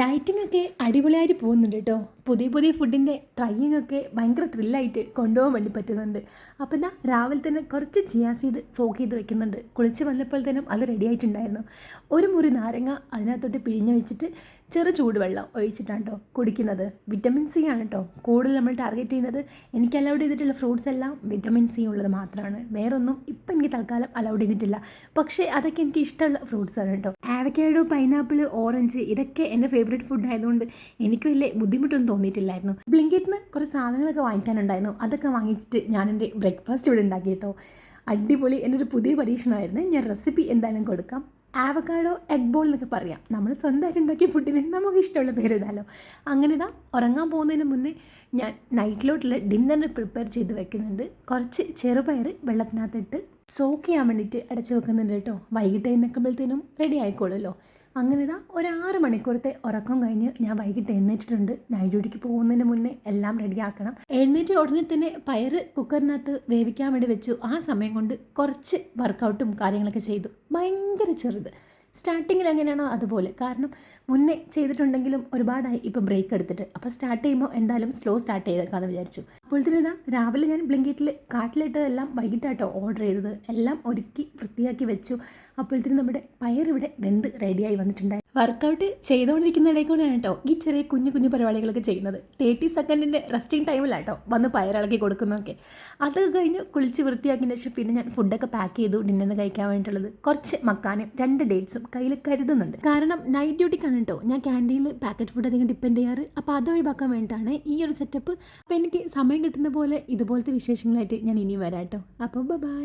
Dieting ഒക്കെ അടിപൊളിയായിട്ട് പോകുന്നുണ്ട് കേട്ടോ. പുതിയ പുതിയ ഫുഡിൻ്റെ ട്രൈയിങ് ഒക്കെ ഭയങ്കര ത്രില്ലായിട്ട് കൊണ്ടുപോകാൻ വേണ്ടി പറ്റുന്നുണ്ട്. അപ്പോൾ എന്താ രാവിലെ തന്നെ കുറച്ച് ചിയാ സീഡ് സോക്ക് ചെയ്ത് വെക്കുന്നുണ്ട്. കുളിച്ച് വന്നപ്പോഴത്തേനും അത് റെഡി ആയിട്ടുണ്ടായിരുന്നു. ഒരു മുറി നാരങ്ങ അതിനകത്തോട്ട് പിഴിഞ്ഞ് വെച്ചിട്ട് ചെറു ചൂടുവെള്ളം ഒഴിച്ചിട്ടാണ് കേട്ടോ കുടിക്കുന്നത്. വിറ്റമിൻ സി ആണ് കേട്ടോ കൂടുതൽ നമ്മൾ ടാർഗറ്റ് ചെയ്യുന്നത്. എനിക്ക് അലൗഡ് ചെയ്തിട്ടുള്ള ഫ്രൂട്ട്സ് എല്ലാം വിറ്റമിൻ സി ഉള്ളത് മാത്രമാണ്. വേറൊന്നും ഇപ്പം എനിക്ക് തൽക്കാലം അലൗഡ് ചെയ്തിട്ടില്ല. പക്ഷേ അതൊക്കെ എനിക്ക് ഇഷ്ടമുള്ള ഫ്രൂട്ട്സാണ് കേട്ടോ. ആവക്കാഡോ, പൈനാപ്പിൾ, ഓറഞ്ച് ഇതൊക്കെ എൻ്റെ ഫേവറേറ്റ് ഫുഡ് ആയതുകൊണ്ട് എനിക്ക് വലിയ ബുദ്ധിമുട്ടൊന്നും തോന്നിയിട്ടില്ലായിരുന്നു. ബ്ലിങ്കിറ്റിൽ നിന്ന് കുറച്ച് സാധനങ്ങളൊക്കെ വാങ്ങിക്കാനുണ്ടായിരുന്നു. അതൊക്കെ വാങ്ങിച്ചിട്ട് ഞാൻ എൻ്റെ ബ്രേക്ക്ഫാസ്റ്റ് ഇവിടെ ഉണ്ടാക്കി കേട്ടോ. അടിപൊളി. എൻ്റെ ഒരു പുതിയ പരീക്ഷണമായിരുന്നു. ഞാൻ റെസിപ്പി എന്തായാലും കൊടുക്കാം. ആവക്കാഡോ എഗ് ബോൾ എന്നൊക്കെ പറയാം. നമ്മൾ സ്വന്തമായിട്ട് ഉണ്ടാക്കിയ ഫുഡിന് നമുക്ക് ഇഷ്ടമുള്ള പേരിടാലോ. അങ്ങനെ ഇതാ ഉറങ്ങാൻ പോകുന്നതിന് മുന്നേ ഞാൻ നൈറ്റിലോട്ടുള്ള ഡിന്നറിന് പ്രിപ്പയർ ചെയ്ത് വെക്കുന്നുണ്ട്. കുറച്ച് ചെറുപയർ വെള്ളത്തിനകത്തിട്ട് സോക്ക് ചെയ്യാൻ വേണ്ടിയിട്ട് അടച്ചു വെക്കുന്നുണ്ട് കേട്ടോ. വൈകിട്ട് എഴുന്നേൽക്കുമ്പോഴത്തേനും റെഡി ആയിക്കോളുമല്ലോ. അങ്ങനെ ഇതാ ഒരു 6 മണിക്കൂറത്തെ ഉറക്കം കഴിഞ്ഞ് ഞാൻ വൈകിട്ട് എഴുന്നേറ്റിട്ടുണ്ട്. നൈറ്റ് ഡ്യൂട്ടിക്ക് പോകുന്നതിന് മുന്നേ എല്ലാം റെഡിയാക്കണം. എഴുന്നേറ്റ് ഉടനെ തന്നെ പയർ കുക്കറിനകത്ത് വേവിക്കാൻ വേണ്ടി വെച്ചു. ആ സമയം കൊണ്ട് കുറച്ച് വർക്കൗട്ടും കാര്യങ്ങളൊക്കെ ചെയ്തു. ഭയങ്കര ചെറുത്. സ്റ്റാർട്ടിങ്ങിൽ എങ്ങനെയാണോ അതുപോലെ. കാരണം മുന്നേ ചെയ്തിട്ടുണ്ടെങ്കിലും ഒരുപാടായി ഇപ്പോൾ ബ്രേക്ക് എടുത്തിട്ട്. അപ്പോൾ സ്റ്റാർട്ട് ചെയ്യുമ്പോൾ എന്തായാലും സ്ലോ സ്റ്റാർട്ട് ചെയ്തേക്കാമെന്ന് വിചാരിച്ചു. അപ്പോഴത്തേനും ഇതാ രാവിലെ ഞാൻ ബ്ലിങ്കിറ്റിൽ കാട്ടിലിട്ടതെല്ലാം വൈകിട്ടായിട്ടോ ഓർഡർ ചെയ്തത്. എല്ലാം ഒരുക്കി വൃത്തിയാക്കി വെച്ചു. അപ്പോഴത്തേനും നമ്മുടെ പയർ ഇവിടെ വെന്ത് റെഡിയായി വന്നിട്ടുണ്ടായി. വർക്കൗട്ട് ചെയ്തുകൊണ്ടിരിക്കുന്നതിടയിൽ കൂടെയാണ് കേട്ടോ ഈ ചെറിയ കുഞ്ഞു കുഞ്ഞു പരിപാടികളൊക്കെ ചെയ്യുന്നത്. 30 സെക്കൻഡിൻ്റെ റെസ്റ്റിംഗ് ടൈമിലാട്ടോ വന്ന് പയറിളക്കി കൊടുക്കുന്നതൊക്കെ. അതൊക്കെ കഴിഞ്ഞ് കുളിച്ച് വൃത്തിയാക്കിയതിന് ശേഷം പിന്നെ ഞാൻ ഫുഡൊക്കെ പാക്ക് ചെയ്തു. ഡിന്നറിന് കഴിക്കാൻ വേണ്ടിയിട്ടുള്ളത് കുറച്ച് മക്കാനും 2 ഡേറ്റ്സും കയ്യിൽ കരുതുന്നുണ്ട്. കാരണം നൈറ്റ് ഡ്യൂട്ടിക്കാണ് കേട്ടോ ഞാൻ ക്യാൻറ്റീനിൽ പാക്കറ്റ് ഫുഡ് അധികം ഡിപ്പെൻഡ് ചെയ്യാറ്. അപ്പോൾ അത് ഒഴിവാക്കാൻ വേണ്ടിയിട്ടാണ് ഈ ഒരു സെറ്റപ്പ്. അപ്പോൾ എനിക്ക് സമയം കിട്ടുന്ന പോലെ ഇതുപോലത്തെ വിശേഷങ്ങളായിട്ട് ഞാൻ ഇനി വരാം കേട്ടോ. അപ്പോൾ ബൈ.